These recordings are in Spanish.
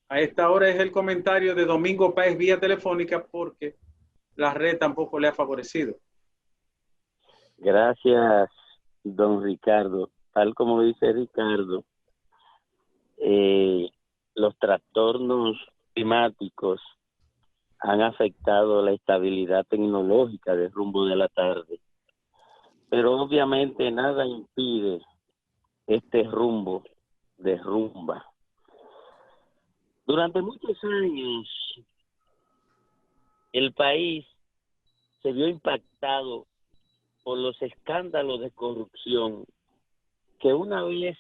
A esta hora es el comentario de Domingo Páez vía telefónica porque la red tampoco le ha favorecido. Gracias, don Ricardo. Tal como dice Ricardo, los trastornos climáticos han afectado la estabilidad tecnológica del rumbo de la tarde. Pero obviamente nada impide este rumbo de rumba. Durante muchos años, el país se vio impactado por los escándalos de corrupción que una vez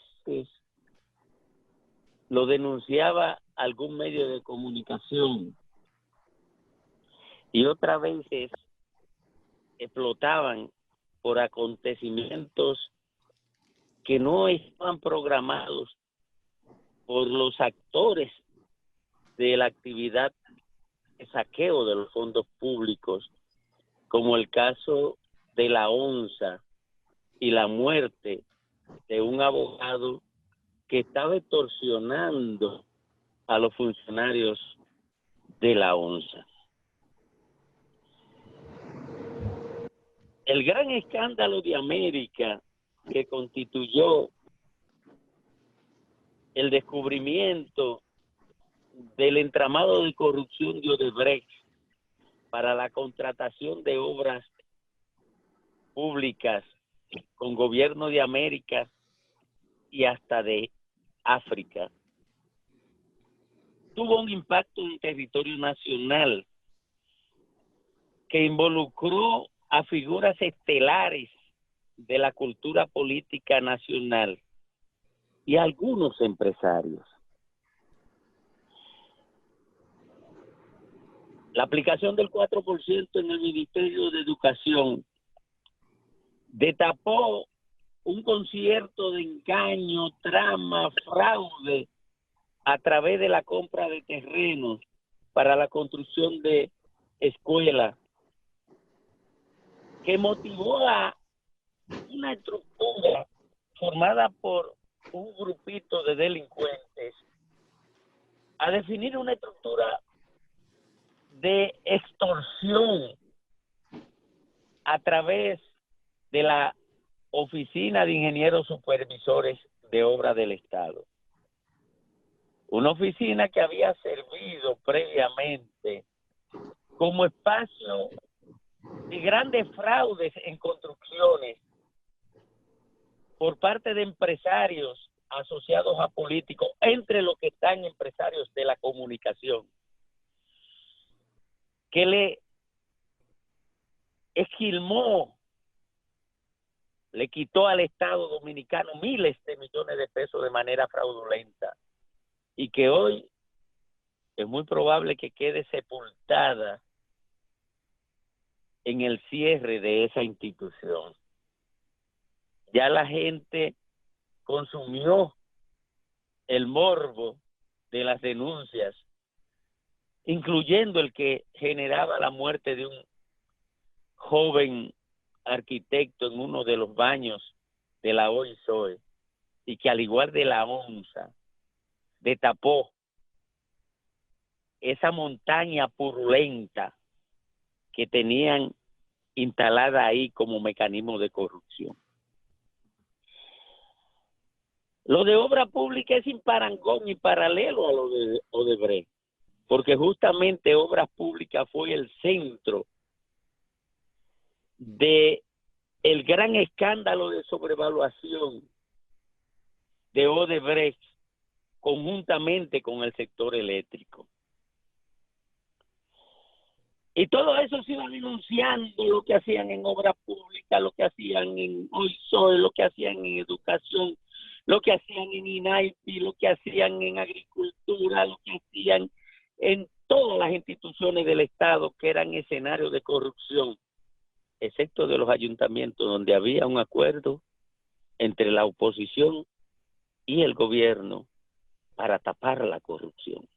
lo denunciaba algún medio de comunicación y otras veces explotaban por acontecimientos que no estaban programados por los actores de la actividad de saqueo de los fondos públicos, como el caso de la onza y la muerte de un abogado que estaba extorsionando a los funcionarios de la onza. El gran escándalo de América que constituyó el descubrimiento del entramado de corrupción de Odebrecht para la contratación de obras públicas con gobierno de América y hasta de África, tuvo un impacto en territorio nacional que involucró a figuras estelares de la cultura política nacional y a algunos empresarios. La aplicación del 4% en el Ministerio de Educación destapó un concierto de engaño, trama, fraude a través de la compra de terrenos para la construcción de escuelas, que motivó a una estructura formada por un grupito de delincuentes a definir una estructura de extorsión a través de la Oficina de Ingenieros Supervisores de Obras del Estado. Una oficina que había servido previamente como espacio de grandes fraudes en construcciones por parte de empresarios asociados a políticos, entre los que están empresarios de la comunicación, que le esquilmó, le quitó al Estado dominicano miles de millones de pesos de manera fraudulenta y que hoy es muy probable que quede sepultada en el cierre de esa institución. Ya la gente consumió el morbo de las denuncias, incluyendo el que generaba la muerte de un joven arquitecto en uno de los baños de la OISOE y que al igual de la onza destapó esa montaña purulenta que tenían instalada ahí como mecanismo de corrupción. Lo de obra pública es sin parangón y paralelo a lo de Odebrecht, porque justamente obras públicas fue el centro de el gran escándalo de sobrevaluación de Odebrecht conjuntamente con el sector eléctrico. Y todo eso se iba denunciando, lo que hacían en obras públicas, lo que hacían en OISOE, lo que hacían en educación, lo que hacían en INAIPI, lo que hacían en agricultura, lo que hacían en todas las instituciones del Estado que eran escenarios de corrupción, excepto de los ayuntamientos, donde había un acuerdo entre la oposición y el gobierno para tapar la corrupción.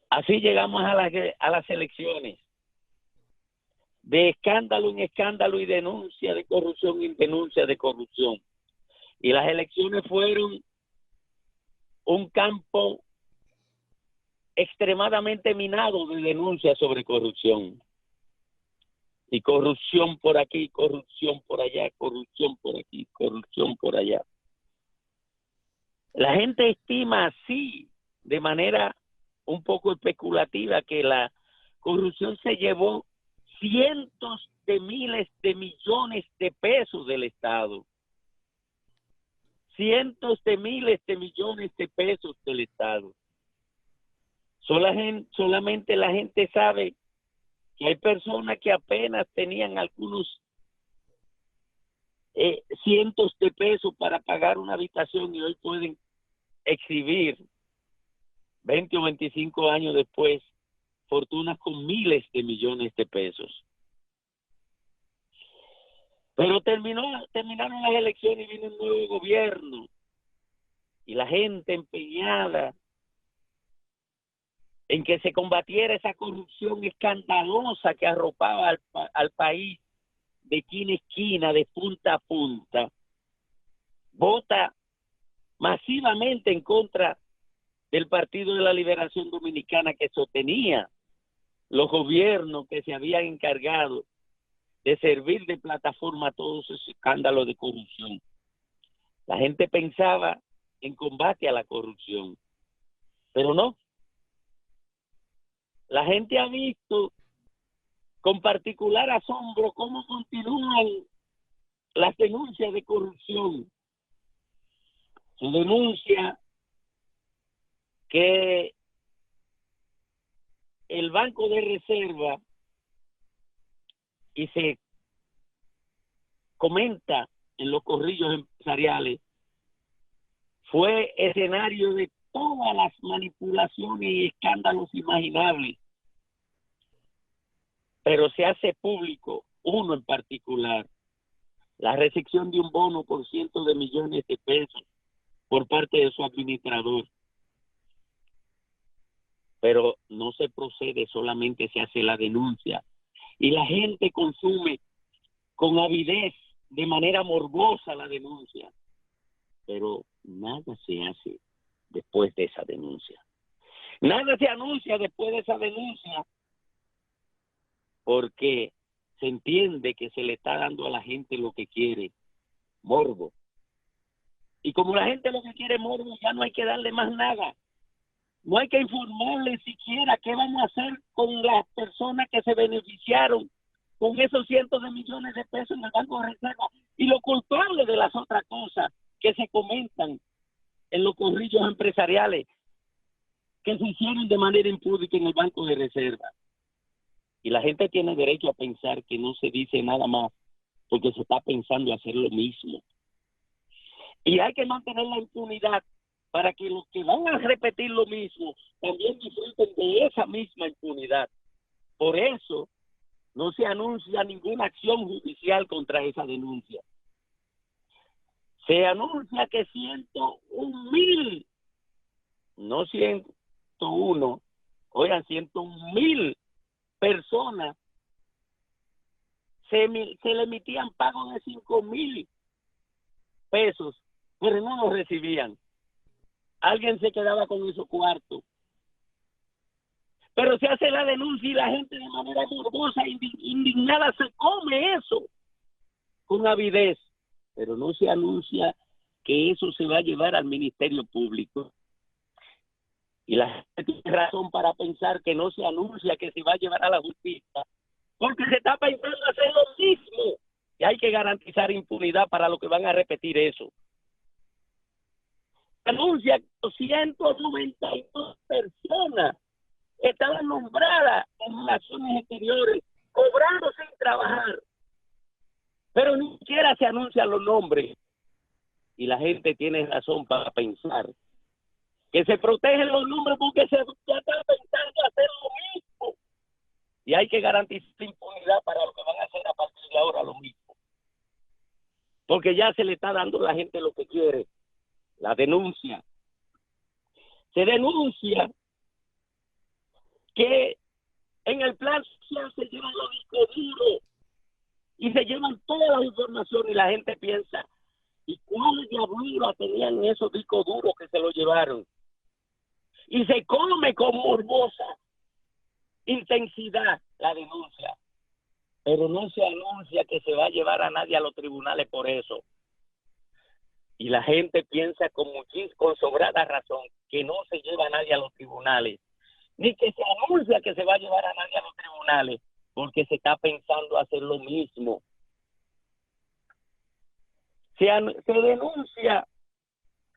Así llegamos a las elecciones, de escándalo en escándalo y denuncia de corrupción en denuncia de corrupción. Y las elecciones fueron un campo extremadamente minado de denuncias sobre corrupción. Y corrupción por aquí, corrupción por allá, corrupción por aquí, corrupción por allá. La gente estima así, de manera un poco especulativa, que la corrupción se llevó cientos de miles de millones de pesos del Estado. Cientos de miles de millones de pesos del Estado. Solamente la gente sabe que hay personas que apenas tenían algunos cientos de pesos para pagar una habitación y hoy pueden exhibir 20 o 25 años después fortunas con miles de millones de pesos. Pero terminaron las elecciones y vino un nuevo gobierno y la gente empeñada en que se combatiera esa corrupción escandalosa que arropaba al país de esquina a esquina, de punta a punta, vota masivamente en contra del Partido de la Liberación Dominicana, que sostenía los gobiernos que se habían encargado de servir de plataforma a todos esos escándalos de corrupción. La gente pensaba en combate a la corrupción, pero no. La gente ha visto con particular asombro cómo continúan las denuncias de corrupción. Se denuncia que el Banco de Reserva, y se comenta en los corrillos empresariales, fue escenario de todas las manipulaciones y escándalos imaginables. Pero se hace público uno en particular, la recepción de un bono por cientos de millones de pesos por parte de su administrador. Pero no se procede, solamente se hace la denuncia. Y la gente consume con avidez, de manera morbosa, la denuncia. Pero nada se hace después de esa denuncia. Nada se anuncia después de esa denuncia, porque se entiende que se le está dando a la gente lo que quiere, morbo. Y como la gente lo que quiere morbo, ya no hay que darle más nada. No hay que informarle siquiera qué vamos a hacer con las personas que se beneficiaron con esos cientos de millones de pesos en el Banco de Reserva. Y lo culpable de las otras cosas que se comentan en los corrillos empresariales que se hicieron de manera impúdica en el Banco de Reserva. Y la gente tiene derecho a pensar que no se dice nada más porque se está pensando hacer lo mismo. Y hay que mantener la impunidad para que los que van a repetir lo mismo también disfruten de esa misma impunidad. Por eso no se anuncia ninguna acción judicial contra esa denuncia. Se anuncia que 101,000, no 101, oigan, 101,000 personas se le emitían pagos de 5,000 pesos, pero no los recibían. Alguien se quedaba con esos cuartos. Pero se hace la denuncia y la gente de manera morbosa, indignada, se come eso con avidez. Pero no se anuncia que eso se va a llevar al Ministerio Público. Y la gente tiene razón para pensar que no se anuncia que se va a llevar a la justicia, porque se está pensando hacer lo mismo. Y hay que garantizar impunidad para los que van a repetir eso. Anuncia que 292 personas estaban nombradas en relaciones exteriores, cobrando sin trabajar. Pero ni siquiera se anuncian los nombres. Y la gente tiene razón para pensar que se protegen los nombres porque se está pensando hacer lo mismo. Y hay que garantizar impunidad para lo que van a hacer a partir de ahora lo mismo. Porque ya se le está dando a la gente lo que quiere. La denuncia. Se denuncia que en el plan social se llevan los discos duros y se llevan todas las informaciones y la gente piensa, ¿y cuál diablura tenían esos discos duros que se los llevaron? y se come con morbosa intensidad la denuncia, pero no se anuncia que se va a llevar a nadie a los tribunales por eso. Y la gente piensa con sobrada razón que no se lleva a nadie a los tribunales, ni que se anuncia que se va a llevar a nadie a los tribunales, porque se está pensando hacer lo mismo. Se denuncia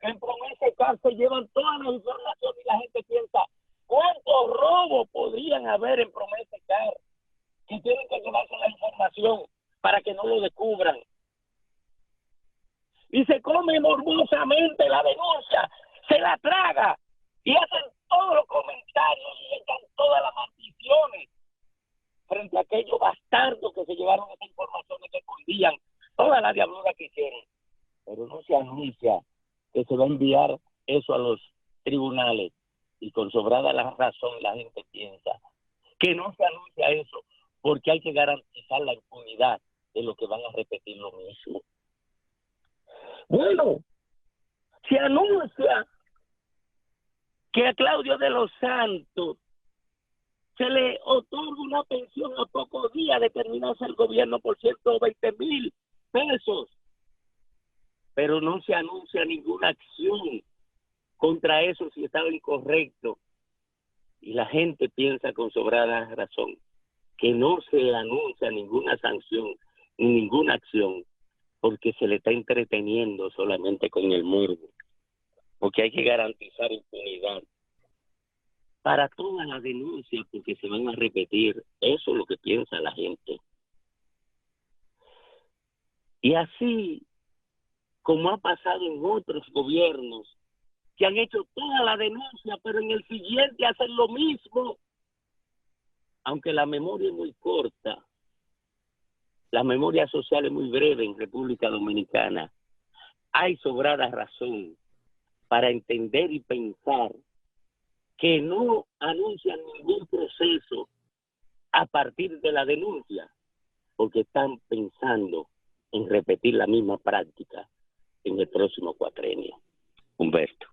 que en Promesa Car se llevan todas las informaciones y la gente piensa, ¿cuántos robos podrían haber en Promesa Car? Que tienen que llevarse la información para que no lo descubran. Y se come morbosamente la denuncia, se la traga y hacen todos los comentarios y echan todas las maldiciones frente a aquellos bastardos que se llevaron esas informaciones que escondían toda la diablura que hicieron. Pero no se anuncia que se va a enviar eso a los tribunales, y con sobrada la razón la gente piensa que no se anuncia eso porque hay que garantizar la impunidad de los que van a repetir lo mismo. Bueno, se anuncia que a Claudio de los Santos se le otorga una pensión a pocos días de terminarse el gobierno por 120,000 pesos, pero no se anuncia ninguna acción contra eso si estaba incorrecto. Y la gente piensa con sobrada razón que no se anuncia ninguna sanción ni ninguna acción porque se le está entreteniendo solamente con el morbo, porque hay que garantizar impunidad para todas las denuncias porque se van a repetir. Eso es lo que piensa la gente. Y así como ha pasado en otros gobiernos que han hecho toda la denuncia, pero en el siguiente hacen lo mismo. Aunque la memoria es muy corta, la memoria social es muy breve en República Dominicana, hay sobrada razón para entender y pensar que no anuncian ningún proceso a partir de la denuncia, porque están pensando en repetir la misma práctica en el próximo cuatrenio. Humberto.